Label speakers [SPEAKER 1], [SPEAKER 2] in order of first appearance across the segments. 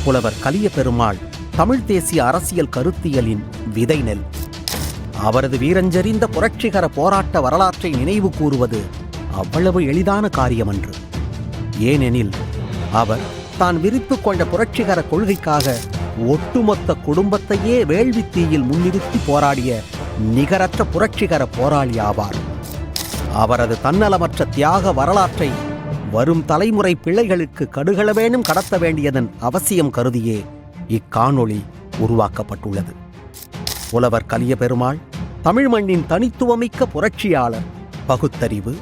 [SPEAKER 1] புலவர் கலிய பெருமாள் தமிழ் தேசிய அரசியல் கருத்தியலின் விதை நெல். அவரது வீரஞ்செறிந்த புரட்சிகர போராட்ட வரலாற்றை நினைவு கூறுவது அவ்வளவு எளிதான காரியமன்று. ஏனெனில் அவர் தான் விரித்துக் கொண்ட புரட்சிகர கொள்கைக்காக ஒட்டுமொத்த குடும்பத்தையே வேள்வி தீயில் முன்னிறுத்தி போராடிய நிகரற்ற புரட்சிகர போராளி ஆவார். அவரது தன்னலமற்ற தியாக வரலாற்றை வரும் தலைமுறை பிள்ளைகளுக்கு கடுகளவேனும் கடத்த வேண்டியதன் அவசியம் கருதியே இக்காணொளி உருவாக்கப்பட்டுள்ளது. புலவர் கலிய பெருமாள் தமிழ் மண்ணின் தனித்துவமிக்க புரட்சியாளர். பகுத்தறிவு,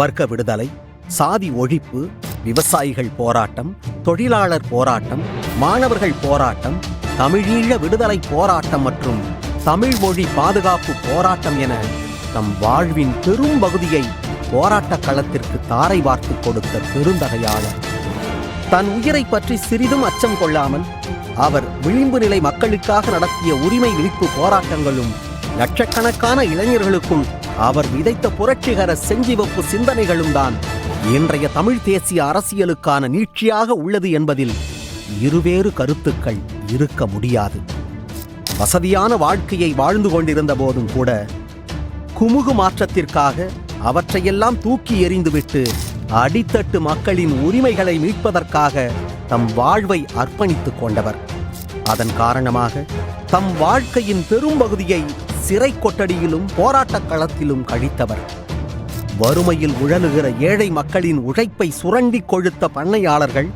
[SPEAKER 1] வர்க்க விடுதலை, சாதி ஒழிப்பு, விவசாயிகள் போராட்டம், தொழிலாளர் போராட்டம், மாணவர்கள் போராட்டம், தமிழீழ விடுதலை போராட்டம் மற்றும் தமிழ் மொழி பாதுகாப்பு போராட்டம் என தம் வாழ்வின் பெரும் பகுதியை போராட்டக் களத்திற்கு தாரை வார்த்து கொடுத்த பெருந்தகையாளர். தன் உயிரை பற்றி சிறிதும் அச்சம் கொள்ளாமல் அவர் விளிம்பு நிலை மக்களுக்காக நடத்திய உரிமை மீட்பு போராட்டங்களும் லட்சக்கணக்கான இளைஞர்களுக்குள் அவர் விதைத்த புரட்சிகர செஞ்சிவப்பு சிந்தனைகளும் தான் இன்றைய தமிழ் தேசிய அரசியலுக்கான நீட்சியாக உள்ளது என்பதில் இருவேறு கருத்துக்கள் இருக்க முடியாது. வசதியான வாழ்க்கையை வாழ்ந்து கொண்டிருந்த போதும் கூட குமுகு மாற்றத்திற்காக அவற்றையெல்லாம் தூக்கி எறிந்துவிட்டு அடித்தட்டு மக்களின் உரிமைகளை மீட்பதற்காக தம் வாழ்வை அர்ப்பணித்துக் கொண்டவர். அதன் காரணமாக தம் வாழ்க்கையின் பெரும்பகுதியை சிறை கொட்டடியிலும் போராட்டக் களத்திலும் கழித்தவர். வறுமையில் உழலுகிற ஏழை மக்களின் உழைப்பை சுரண்டி கொழுத்த பண்ணையாளர்கள்,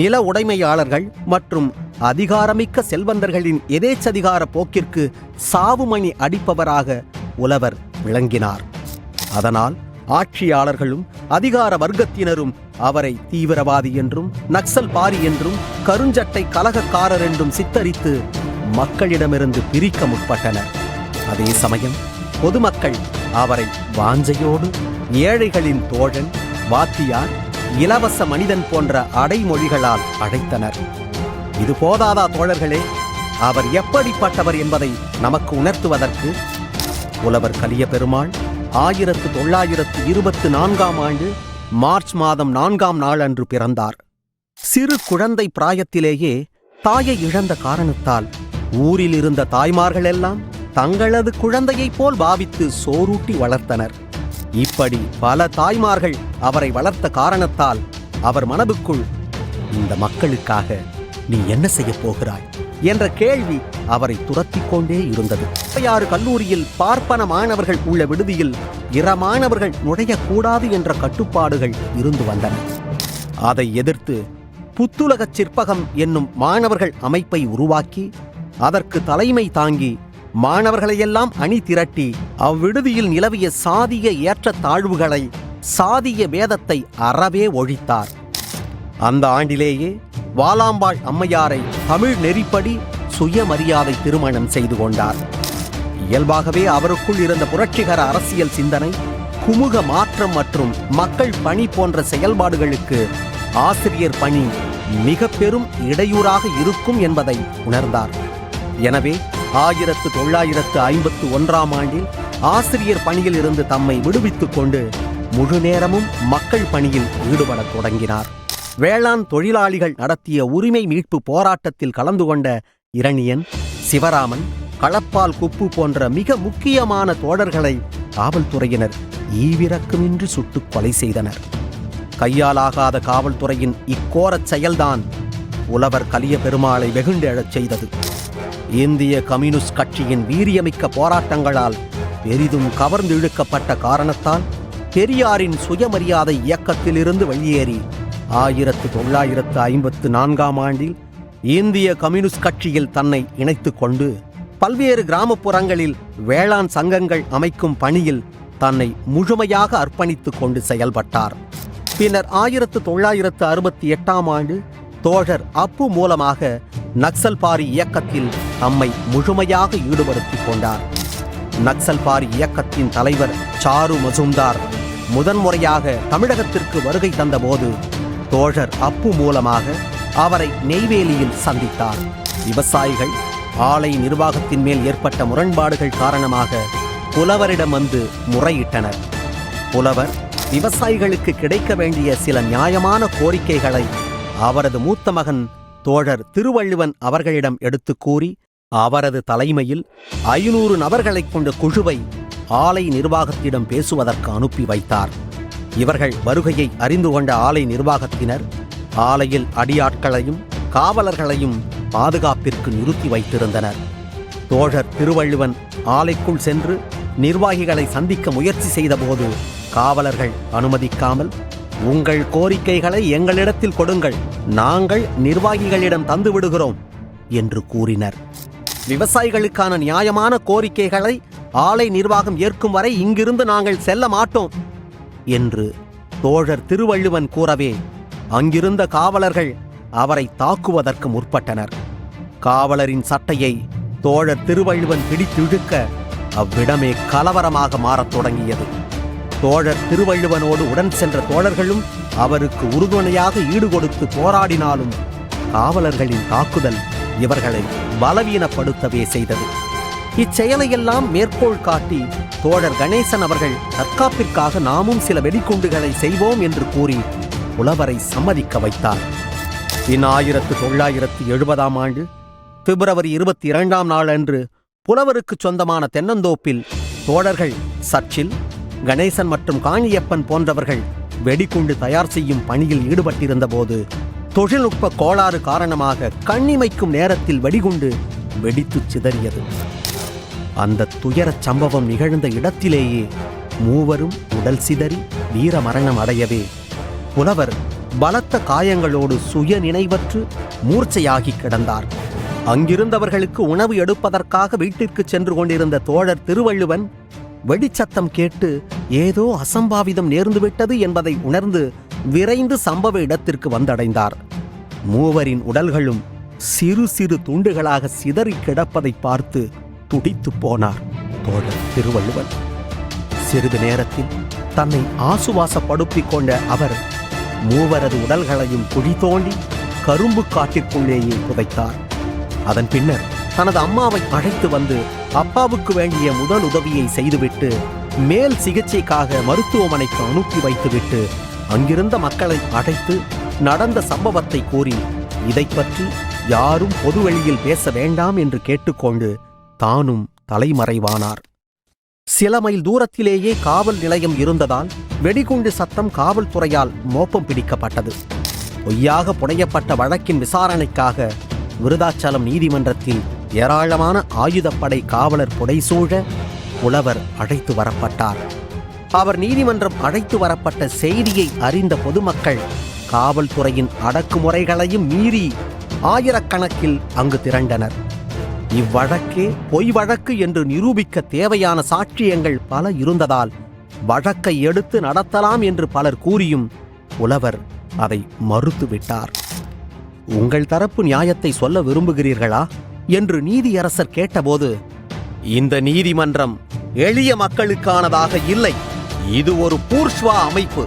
[SPEAKER 1] நில உடைமையாளர்கள் மற்றும் அதிகாரமிக்க செல்வந்தர்களின் எதேச்சதிகார போக்கிற்கு சாவுமணி அடிப்பவராக புலவர் விளங்கினார். அதனால் ஆட்சியாளர்களும் அதிகார வர்க்கத்தினரும் அவரை தீவிரவாதி என்றும் நக்சல் பாரி என்றும் கருஞ்சட்டை கலகக்காரர் என்றும் சித்தரித்து மக்களிடமிருந்து பிரிக்க முற்பட்டனர். அதே சமயம் பொதுமக்கள் அவரை வாஞ்சையோடு ஏழைகளின் தோழன், வாத்தியார், இலவச மனிதன் போன்ற அடைமொழிகளால் அழைத்தனர். இது போதாதா தோழர்களே? அவர் எப்படிப்பட்டவர் என்பதை நமக்கு உணர்த்துவதற்கு புலவர் கலிய பெருமாள் 1924ஆம் ஆண்டு மார்ச் மாதம் 4ஆம் நாள் அன்று பிறந்தார். சிறு குழந்தை பிராயத்திலேயே தாயை இழந்த காரணத்தால் ஊரில் இருந்த தாய்மார்கள் எல்லாம் தங்களது குழந்தையைப் போல் பாவித்து சோறூட்டி வளர்த்தனர். இப்படி பல தாய்மார்கள் அவரை வளர்த்த காரணத்தால் அவர் மனதுக்குள், இந்த மக்களுக்காக நீ என்ன செய்ய போகிறாய் என்ற கேள்வி அவரை துரத்திக் கொண்டே இருந்தது. 6 கல்லூரியில் பார்ப்பன மாணவர்கள் உள்ள விடுதியில் பிற மாணவர்கள் நுழையக்கூடாது என்ற கட்டுப்பாடுகள் இருந்து வந்தன. அதை எதிர்த்து புத்துலகச் சிற்பகம் என்னும் மாணவர்கள் அமைப்பை உருவாக்கி அதற்கு தலைமை தாங்கி மாணவர்களையெல்லாம் அணி திரட்டி அவ்விடுதியில் நிலவிய சாதிய ஏற்றத்தாழ்வுகளை, சாதிய பேதத்தை அறவே ஒழித்தார். அந்த ஆண்டிலேயே வாலாம்பாள் அம்மையாரை தமிழ் நெறிப்படி சுயமரியாதை திருமணம் செய்து கொண்டார். இயல்பாகவே அவருக்குள் இருந்த புரட்சிகர அரசியல் சிந்தனை, குமுக மாற்றம் மற்றும் மக்கள் பணி போன்ற செயல்பாடுகளுக்கு ஆசிரியர் பணி மிக பெரும் இடையூறாக இருக்கும் என்பதை உணர்ந்தார். எனவே 1951ஆம் ஆண்டில் ஆசிரியர் பணியில் இருந்து தம்மை விடுவித்துக் கொண்டு முழு நேரமும் மக்கள் பணியில் ஈடுபடத் தொடங்கினார். வேளாண் தொழிலாளிகள் நடத்திய உரிமை மீட்பு போராட்டத்தில் கலந்து கொண்ட இரணியன், சிவராமன், களப்பால் குப்பு போன்ற மிக முக்கியமான தோழர்களை காவல்துறையினர் ஈவிரக்கமின்றி சுட்டுக் கொலை செய்தனர். கையாலாகாத காவல்துறையின் இக்கோரச் செயல்தான் புலவர் கலிய பெருமாளை வெகுண்டெழச் செய்தது. இந்திய கம்யூனிஸ்ட் கட்சியின் வீரியமிக்க போராட்டங்களால் பெரிதும் கவர்ந்திழுக்கப்பட்ட காரணத்தால் பெரியாரின் சுயமரியாதை இயக்கத்திலிருந்து வெளியேறி 1954ஆம் ஆண்டில் இந்திய கம்யூனிஸ்ட் கட்சியில் தன்னை இணைத்துக் கொண்டு பல்வேறு கிராமப்புறங்களில் வேளாண் சங்கங்கள் அமைக்கும் பணியில் தன்னை முழுமையாக அர்ப்பணித்துக் கொண்டு செயல்பட்டார். பின்னர் 1968ஆம் ஆண்டு தோழர் அப்பு மூலமாக நக்சல் பாரி இயக்கத்தில் தம்மை முழுமையாக ஈடுபடுத்திக் கொண்டார். நக்சல் பாரி இயக்கத்தின் தலைவர் சாரு மசும்தார் முதன்முறையாக தமிழகத்திற்கு வருகை தந்தபோது தோழர் அப்பு மூலமாக அவரை நெய்வேலியில் சந்தித்தார். விவசாயிகள் ஆலை நிர்வாகத்தின் மேல் ஏற்பட்ட முரண்பாடுகள் காரணமாக புலவரிடம் வந்து முறையிட்டனர். புலவர் விவசாயிகளுக்கு கிடைக்க வேண்டிய சில நியாயமான கோரிக்கைகளை அவரது மூத்த மகன் தோழர் திருவள்ளுவன் அவர்களிடம் எடுத்துக் கூறி அவரது தலைமையில் 500 நபர்களைக் கொண்ட குழுவை ஆலை நிர்வாகத்திடம் பேசுவதற்கு அனுப்பி வைத்தார். இவர்கள் வருகையை அறிந்து கொண்ட ஆலை நிர்வாகத்தினர் ஆலையில் அடியாட்களையும் காவலர்களையும் பாதுகாப்பிற்கு நிறுத்தி வைத்திருந்தனர். தோழர் திருவள்ளுவன் ஆலைக்குள் சென்று நிர்வாகிகளை சந்திக்க முயற்சி செய்தபோது காவலர்கள் அனுமதிக்காமல், உங்கள் கோரிக்கைகளை எங்களிடத்தில் கொடுங்கள், நாங்கள் நிர்வாகிகளிடம் தந்து விடுகிறோம் என்று கூறினர். விவசாயிகளுக்கான நியாயமான கோரிக்கைகளை ஆலை நிர்வாகம் ஏற்கும் வரை இங்கிருந்து நாங்கள் செல்ல மாட்டோம் என்று தோழர் திருவள்ளுவன் கூறவே அங்கிருந்த காவலர்கள் அவரை தாக்குவதற்கு முற்பட்டனர். காவலரின் சட்டையை தோழர் திருவள்ளுவன் பிடித்திழுக்க அவ்விடமே கலவரமாக மாறத் தொடங்கியது. தோழர் திருவள்ளுவனோடு உடன் சென்ற தோழர்களும் அவருக்கு உறுதுணையாக ஈடுகொடுத்து போராடினாலும் காவலர்களின் தாக்குதல் இவர்களை பலவீனப்படுத்தவே செய்தது. இச்செயலையெல்லாம் மேற்கோள் காட்டி தோழர் கணேசன் அவர்கள் தற்காப்பிற்காக நாமும் சில வெடிகுண்டுகளை செய்வோம் என்று கூறி புலவரை சம்மதிக்க வைத்தார். 1970 ஆண்டு பிப்ரவரி 22 அன்று புலவருக்கு சொந்தமான தென்னந்தோப்பில் தோழர்கள் சர்ச்சில், கணேசன் மற்றும் காணியப்பன் போன்றவர்கள் வெடிகுண்டு தயார் செய்யும் பணியில் ஈடுபட்டிருந்த போது தொழில்நுட்ப கோளாறு காரணமாக கண்ணிமைக்கும் நேரத்தில் வெடிகுண்டு வெடித்து சிதறியது. அந்த துயரச் சம்பவம் நிகழ்ந்த இடத்திலேயே மூவரும் உடல் சிதறி வீர மரணம் அடையவே புலவர் பலத்த காயங்களோடு சுய நினைவற்று மூர்ச்சையாகி கிடந்தார். அங்கிருந்தவர்களுக்கு உணவு எடுப்பதற்காக வீட்டிற்கு சென்று கொண்டிருந்த தோழர் திருவள்ளுவன் வெடிச்சத்தம் கேட்டு ஏதோ அசம்பாவிதம் நேர்ந்துவிட்டது என்பதை உணர்ந்து விரைந்து சம்பவ இடத்திற்கு வந்தடைந்தார். மூவரின் உடல்களும் சிறு சிறு துண்டுகளாக சிதறி கிடப்பதை பார்த்து துடித்து போனார் தோழர் திருவள்ளுவன். சிறிது நேரத்தில் தன்னை ஆசுவாசப்படுத்திக் கொண்ட அவர் மூவரது உடல்களையும் குழி தோண்டி கரும்பு காட்டிற்குள்ளேயே புதைத்தார். அதன் பின்னர் தனது அம்மாவை அழைத்து வந்து அப்பாவுக்கு வேண்டிய முதல் உதவியை செய்துவிட்டு மேல் சிகிச்சைக்காக மருத்துவமனைக்கு அனுப்பி வைத்துவிட்டு அங்கிருந்த மக்களை அழைத்து நடந்த சம்பவத்தை கூறி இதை பற்றி யாரும் பொதுவெளியில் பேச வேண்டாம் என்று கேட்டுக்கொண்டு தானும் தலைமறைவானார். சில மைல் தூரத்திலேயே காவல் நிலையம் இருந்ததால் வெடிகுண்டு சத்தம் காவல்துறையால் மோப்பம் பிடிக்கப்பட்டது. பொய்யாக புனையப்பட்ட வழக்கின் விசாரணைக்காக விருதாச்சலம் நீதிமன்றத்தில் ஏராளமான ஆயுதப்படை காவலர் புடைசூழ புலவர் அழைத்து வரப்பட்டார். அவர் நீதிமன்றம் அழைத்து வரப்பட்ட செய்தியை அறிந்த பொதுமக்கள் காவல்துறையின் அடக்குமுறைகளையும் மீறி ஆயிரக்கணக்கில் அங்கு திரண்டனர். இவ்வழக்கே பொய் வழக்கு என்று நிரூபிக்க தேவையான சாட்சியங்கள் பல இருந்ததால் வழக்கை எடுத்து நடத்தலாம் என்று பலர் கூறியும் புலவர் அதை மறுத்துவிட்டார். உங்கள் தரப்பு நியாயத்தை சொல்ல விரும்புகிறீர்களா என்று நீதியரசர் கேட்டபோது, இந்த நீதிமன்றம் எளிய மக்களுக்கானதாக இல்லை, இது ஒரு பூர்ஷ்வா அமைப்பு.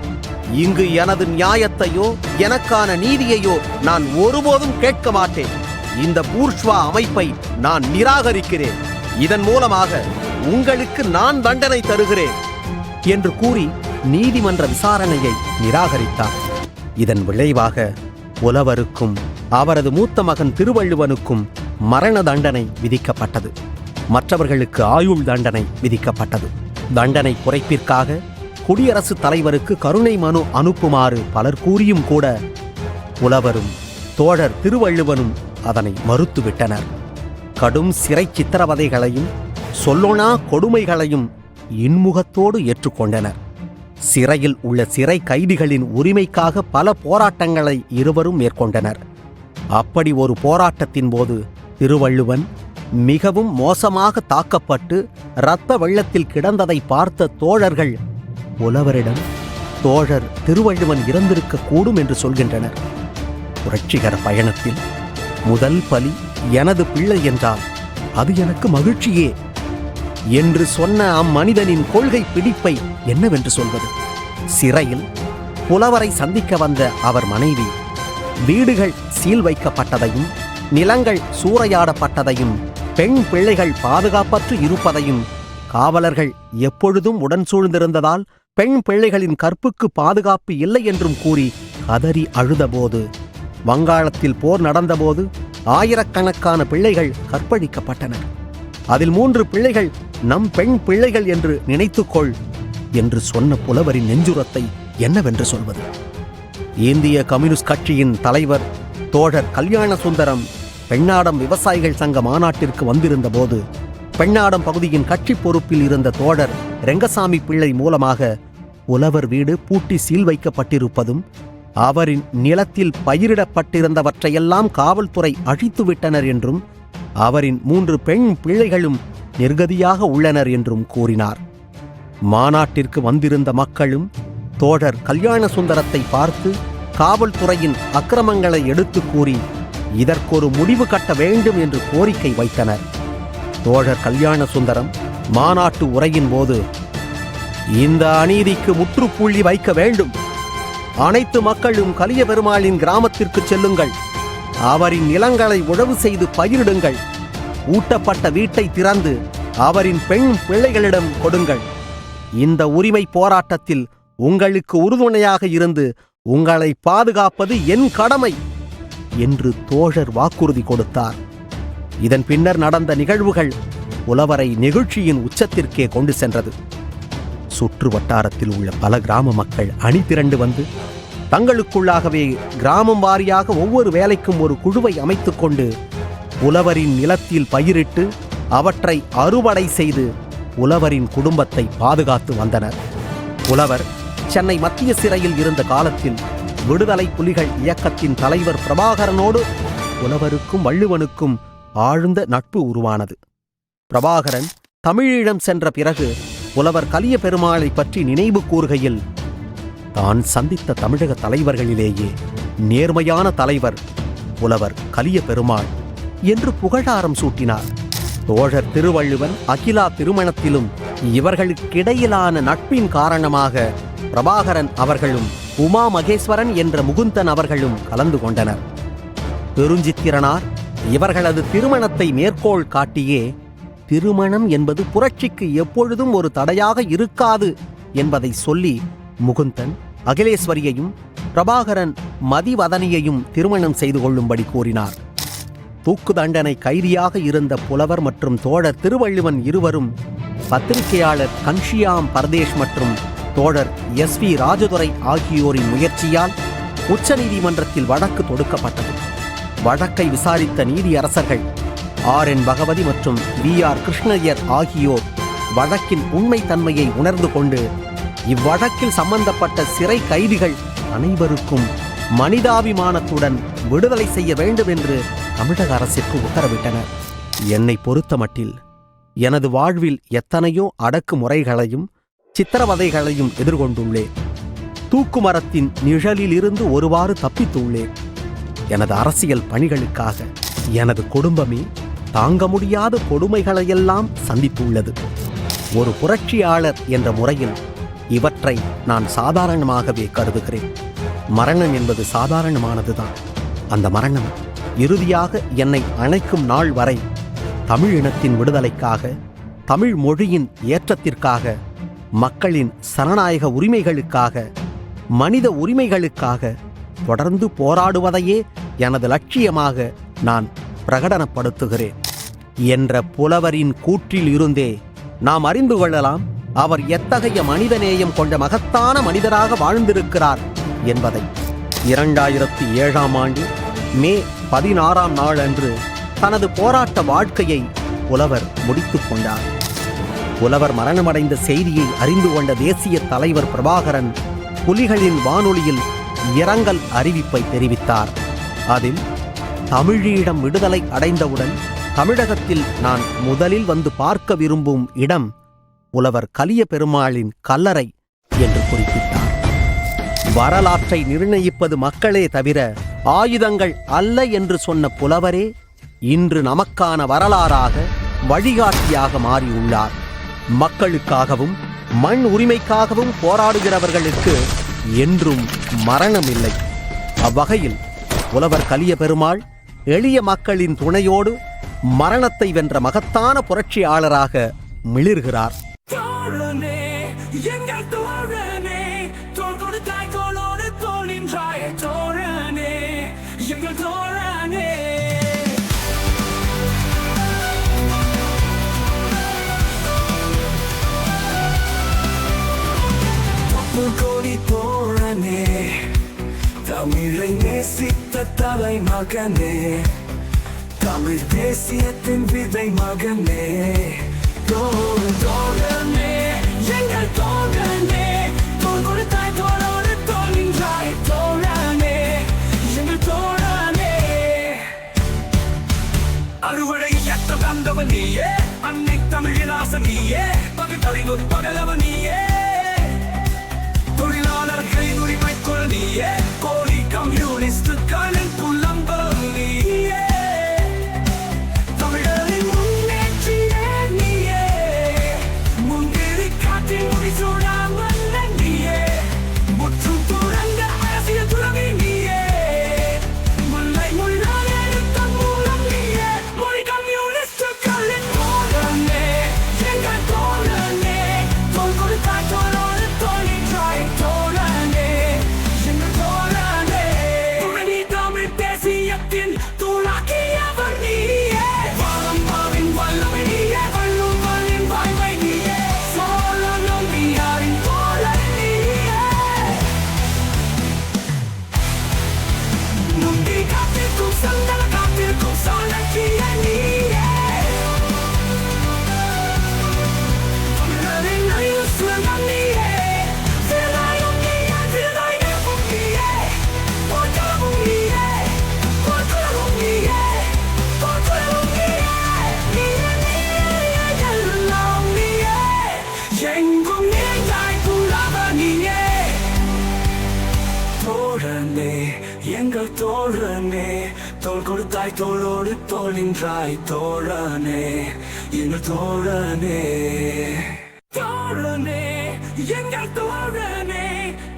[SPEAKER 1] இங்கு எனது நியாயத்தையோ எனக்கான நீதியையோ நான் ஒருபோதும் கேட்க மாட்டேன். இந்த பூர்ஷ்வா அமைப்பை நான் நிராகரிக்கிறேன். இதன் மூலமாக உங்களுக்கு நான் தண்டனை தருகிறேன் என்று கூறி நீதிமன்ற விசாரணையை நிராகரித்தார். இதன் விளைவாக புலவருக்கும் அவரது மூத்த மகன் திருவள்ளுவனுக்கும் மரண தண்டனை விதிக்கப்பட்டது. மற்றவர்களுக்கு ஆயுள் தண்டனை விதிக்கப்பட்டது. தண்டனை குறைப்பிற்காக குடியரசுத் தலைவருக்கு கருணை மனு அனுப்புமாறு பலர் கூறியும் கூட புலவரும் தோழர் திருவள்ளுவனும் அதனை மறுத்துவிட்டனர். கடும் சிறை சித்திரவதைகளையும் சொல்லொணா கொடுமைகளையும் இன்முகத்தோடு ஏற்றுக்கொண்டனர். சிறையில் உள்ள சிறை கைதிகளின் உரிமைக்காக பல போராட்டங்களை இருவரும் மேற்கொண்டனர். அப்படி ஒரு போராட்டத்தின் போது திருவள்ளுவன் மிகவும் மோசமாக தாக்கப்பட்டு இரத்த வெள்ளத்தில் கிடந்ததை பார்த்த தோழர்கள் புலவரிடம் தோழர் திருவள்ளுவன் இறந்திருக்க கூடும் என்று சொல்கின்றனர். புரட்சிகர பயணத்தில் முதல் பலி எனது பிள்ளை என்றால் அது எனக்கு மகிழ்ச்சியே என்று சொன்ன அம்மனிதனின் கொள்கை பிடிப்பை என்னவென்று சொல்வது? சிறையில் புலவரை சந்திக்க வந்த அவர் மனைவி வீடுகள் சீல் வைக்கப்பட்டதையும் நிலங்கள் சூறையாடப்பட்டதையும் பெண் பிள்ளைகள் பாதுகாப்பற்று இருப்பதையும் காவலர்கள் எப்பொழுதும் உடன் சூழ்ந்திருந்ததால் பெண் பிள்ளைகளின் கற்புக்கு பாதுகாப்பு இல்லை என்றும் கூறி கதறி அழுதபோது வங்காளத்தில் போர் நடந்தபோது ஆயிரக்கணக்கான பிள்ளைகள் கற்பழிக்கப்பட்டனர். அதில் 3 பிள்ளைகள் நம் பெண் பிள்ளைகள் என்று நினைத்துக்கொள் என்று சொன்ன புலவரின் நெஞ்சுரத்தை என்னவென்று சொல்வது? இந்திய கம்யூனிஸ்ட் கட்சியின் தலைவர் தோழர் கல்யாண சுந்தரம் பெண்ணாடம் விவசாயிகள் சங்க மாநாட்டிற்கு வந்திருந்த போது பெண்ணாடம் பகுதியின் கட்சி பொறுப்பில் இருந்த தோழர் ரெங்கசாமி பிள்ளை மூலமாக புலவர் வீடு பூட்டி சீல் வைக்கப்பட்டிருப்பதும் அவரின் நிலத்தில் பயிரிடப்பட்டிருந்தவற்றையெல்லாம் காவல்துறை அழித்துவிட்டனர் என்றும் அவரின் 3 பெண் பிள்ளைகளும் நிர்கதியாக உள்ளனர் என்றும் கூறினார். மாநாட்டிற்கு வந்திருந்த மக்களும் தோழர் கல்யாண சுந்தரத்தை பார்த்து காவல்துறையின் அக்கிரமங்களை எடுத்து கூறி இதற்கொரு முடிவு கட்ட வேண்டும் என்று கோரிக்கை வைத்தனர். தோழர் கல்யாண சுந்தரம் மாநாட்டு உரையின் போது, இந்த அநீதிக்கு முற்றுப்புள்ளி வைக்க வேண்டும். அனைத்து மக்களும் கலிய பெருமாளின் கிராமத்திற்கு செல்லுங்கள். அவரின் நிலங்களை உழவு செய்து பயிரிடுங்கள். ஊட்டப்பட்ட வீட்டை திறந்து அவரின் பெண் பிள்ளைகளிடம் கொடுங்கள். இந்த உரிமை போராட்டத்தில் உங்களுக்கு உறுதுணையாக இருந்து உங்களை பாதுகாப்பது என் கடமை என்று தோழர் வாக்குறுதி கொடுத்தார். இதன் பின்னர் நடந்த நிகழ்வுகள் புலவரை நெகிழ்ச்சியின் உச்சத்திற்கே கொண்டு சென்றது. சுற்று வட்டாரத்தில் உள்ள பல கிராம மக்கள் அணி திரண்டு வந்து தங்களுக்குள்ளாகவே கிராமம் வாரியாக ஒவ்வொரு வேலைக்கும் ஒரு குழுவை அமைத்துக் கொண்டு புலவரின் நிலத்தில் பயிரிட்டு அவற்றை அறுவடை செய்து புலவரின் குடும்பத்தை பாதுகாத்து வந்தனர். புலவர் சென்னை மத்திய சிறையில் இருந்த காலத்தில் விடுதலை புலிகள் இயக்கத்தின் தலைவர் பிரபாகரனோடு புலவருக்கும் வள்ளுவனுக்கும் ஆழ்ந்த நட்பு உருவானது. பிரபாகரன் தமிழீழம் சென்ற பிறகு புலவர் கலிய பெருமாளை பற்றி நினைவு கூறுகையில், தான் சந்தித்த தமிழக தலைவர்களிலேயே நேர்மையான தலைவர் புலவர் கலிய பெருமாள் என்று புகழாரம் சூட்டினார். தோழர் திருவள்ளுவன் அகிலா திருமணத்திலும் இவர்களுக்கிடையிலான நட்பின் காரணமாக பிரபாகரன் அவர்களும் உமா மகேஸ்வரன் என்ற முகுந்தன் அவர்களும் கலந்து கொண்டனர். பெருஞ்சித்திரனார் இவர்களது திருமணத்தை மேற்கோள் காட்டியே, திருமணம் என்பது புரட்சிக்கு எப்பொழுதும் ஒரு தடையாக இருக்காது என்பதை சொல்லி முகுந்தன் அகிலேஸ்வரியையும் பிரபாகரன் மதிவதனியையும் திருமணம் செய்து கொள்ளும்படி கூறினார். தூக்கு தண்டனை கைதியாக இருந்த புலவர் மற்றும் தோழர் திருவள்ளுவன் இருவரும் பத்திரிகையாளர் கன்ஷியாம் பர்தேஷ் மற்றும் தோழர் SV ராஜதுரை ஆகியோரின் முயற்சியால் உச்சநீதிமன்றத்தில் வழக்கு தொடுக்கப்பட்டது. வழக்கை விசாரித்த நீதியரசர்கள் RN பகவதி மற்றும் VR கிருஷ்ணய்யர் ஆகியோர் வழக்கின் உண்மை தன்மையை உணர்ந்து கொண்டு இவ்வழக்கில் சம்பந்தப்பட்ட சிறை கைதிகள் அனைவருக்கும் மனிதாபிமானத்துடன் விடுதலை செய்ய வேண்டும் என்று தமிழக அரசிற்கு உத்தரவிட்டனர். என்னை பொறுத்தமட்டில் எனது வாழ்வில் எத்தனையோ அடக்குமுறைகளையும் சித்திரவதைகளையும் எதிர்கொண்டுள்ளேன். தூக்குமரத்தின் நிழலிலிருந்து ஒருவாறு தப்பித்துள்ளேன். எனது அரசியல் பணிகளுக்காக எனது குடும்பமே தாங்க முடியாத கொடுமைகளையெல்லாம் சந்தித்துள்ளது. ஒரு புரட்சியாளர் என்ற முறையில் இவற்றை நான் சாதாரணமாகவே கருதுகிறேன். மரணம் என்பது சாதாரணமானதுதான். அந்த மரணம் இறுதியாக என்னை அணைக்கும் நாள் வரை தமிழ் இனத்தின் விடுதலைக்காக, தமிழ் மொழியின் ஏற்றத்திற்காக, மக்களின் சனநாயக உரிமைகளுக்காக, மனித உரிமைகளுக்காக தொடர்ந்து போராடுவதையே எனது லட்சியமாக நான் பிரகடனப்படுத்துகிறேன் என்ற புலவரின் கூற்றில் இருந்தே நாம் அறிந்து கொள்ளலாம் அவர் எத்தகைய மனிதநேயம் கொண்ட மகத்தான மனிதராக வாழ்ந்திருக்கிறார் என்பதை. 2007ஆம் ஆண்டு மே 16ஆம் நாள் அன்று தனது போராட்ட வாழ்க்கையை புலவர் முடித்துக் கொண்டார். புலவர் மரணமடைந்த செய்தியை அறிந்து கொண்ட தேசிய தலைவர் பிரபாகரன் புலிகளின் வானொலியில் இரங்கல் அறிவிப்பை தெரிவித்தார். அதில், தமிழீழம் விடுதலை அடைந்தவுடன் தமிழகத்தில் நான் முதலில் வந்து பார்க்க விரும்பும் இடம் புலவர் கலிய பெருமாளின் கல்லறை என்று குறிப்பிட்டார். வரலாற்றை நிர்ணயிப்பது மக்களே தவிர ஆயுதங்கள் அல்ல என்று சொன்ன புலவரே இன்று நமக்கான வரலாறாக, வழிகாட்டியாக மாறியுள்ளார். மக்களுக்காகவும் மண் உரிமைக்காகவும் போராடுகிறவர்களுக்கு என்றும் மரணமில்லை. அவ்வகையில் புலவர் கலிய பெருமாள் எளிய மக்களின் துணையோடு மரணத்தை வென்ற மகத்தான புரட்சியாளராக மிளிர்கிறார். எங்கள்
[SPEAKER 2] தலைமகனே, தமிழ் தேசியத்தின் விதை மகனே. தோழனே, எங்கள் தோழனே, தோள் கொடுத்தாய் தோளோடு தோள் நின்றாய் தோழனே, எங்கள் தோழனே. அறுவடை ஏற்ற வந்தவன் நீயே, அன்னை தமிழின் ஆசன் நீயே, பகுத்தறிவு பகலவன் நீயே, தொழிலாளர்களின் உரிமை குரல் நீயே, கோரி கம்யூனிஸ்டுகளின் புலம்பல் நீயே, தமிழரின் முன்னேற்றியே நீயே, முன்கிரி காட்டின் முடிசூடாமல் நீயே, முற்றும் துறந்த அரசியல் துறவி நீயே, முல்லை மொழியால் எடுத்த மூலம் நீயே, மொழி கம்யூனிஸ்டுகளின் தோழனே, எங்கள் தோழனே, தோள் கொடுத்தாய் தோளோடு தோள் நின்றாய் தோழனே, எங்கள் தோழனே. புரணி தமிழ் தேசியத்தின் தூளாக்கியவர் நீயே, வாழம்மாவின் வல்லமை நீயே, வள்ளுவனின் வாய்மை நீயே, சோழ நம்பியாரின் தோழன் நீயே, நுண்டி காத்திருக்கும் சந்தன காத்திருக்கும் சாணக்கிய நீயே, தமிழரின் அழிவு சுரங்கம் நீயே, விளையும் நீயே, விளை நெருப்பும் நீயே, போர்க்களமும் நீயே, போர்க்குளமும் நீயே, போர்க்குளமும் நீயே, நீயே, நீயே, எல்லாம் நீயே, எங்கும் நிறைந்தாய் புலவ நீயே. தோழனே, எங்கள் தோழனே, தோள் கொடுத்தாய் தோளோடு தோள் நின்றாய் தோழனே, எங்கள் தோழனே. தோழனே, எங்கள் தோழனே,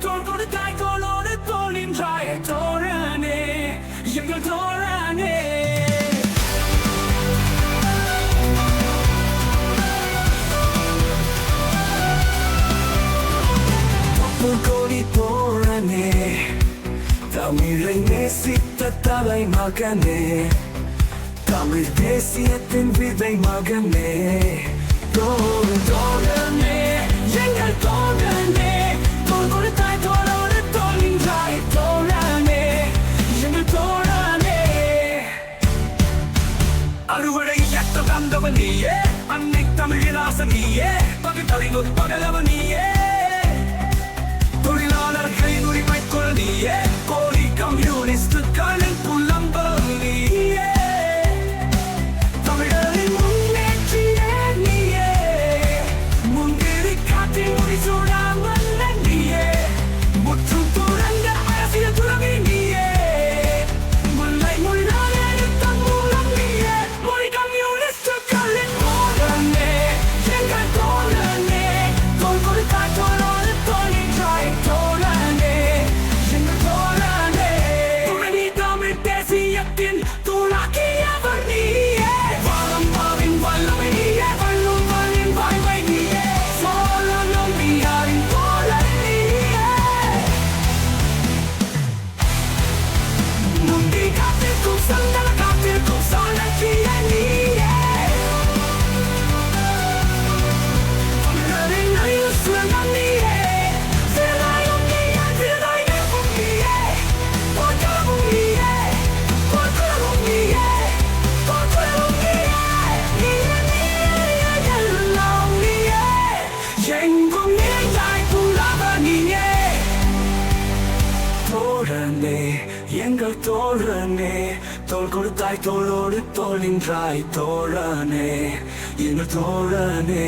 [SPEAKER 2] தோள் கொடுத்தாய் தோளோடு தோள் நின்றாய் தோழனே, எங்கள் தோழனே. கொடி தோழனே, தமிழை நேசித்த தலைமகனே, தமிழ் தேசியத்தின் விதை மகனே. தோழனே, எங்கள் தோழனே, தோள் கொடுத்தாய் தோளோடு தோள் நின்றாய் தோழனே, எங்கள் தோழனே. அறுவடை ஏற்ற வந்தவன் நீயே, அன்னை தமிழின் ஆசன் நீயே, பகுத்தறிவு பகலவன் நீயே, தொழிலாளர்களின் உரிமை குரல் நீயே, கோரி கம்யூனிஸ்டுகளின் புலம்பல் நீயே, தமிழரின் முன்னேற்றியே நீயே, முன்கிரி காட்டின் முடிசூடாமல் நீயே, முற்றும் துறந்த அரசியல் துறவி நீயே, முல்லை மொழியால் எடுத்த மூலம் நீயே, மொழி கம்யூனிஸ்டுகளின் தோழனே, எங்கள் தோழனே, தோள் கொடுத்தாய் தோளோடு தோள் நின்றாய் தோழனே, எங்கள் தோழனே. புரணி தமிழ் தேசியத்தின் தூளாக்கியவர் நீயே, வாழம்மாவின் வல்லமை நீயே, வள்ளுவனின் வாய்மை நீயே, சோழ நம்பியாரின் தோழன் நீயே, நுண்டி காத்திருக்கும் சந்தன காத்திருக்கும் சாணக்கிய நீயே, தமிழரின் அழிவு சுரங்கம் நீயே, விளையும் நீயே, விளை நெருப்பும் நீயே, போர்க்களமும் நீயே, போர்க்குளமும் நீயே, போர்க்குளமும் நீயே, நீயே, நீயே, எல்லாம் நீயே, எங்கும் நிறைந்தாய் புலவ நீயே. தோழனே, எங்கள் தோழனே, தோள் கொடுத்தாய் தோளோடு தோள் நின்றாய் தோழனே, எங்கள் தோழனே.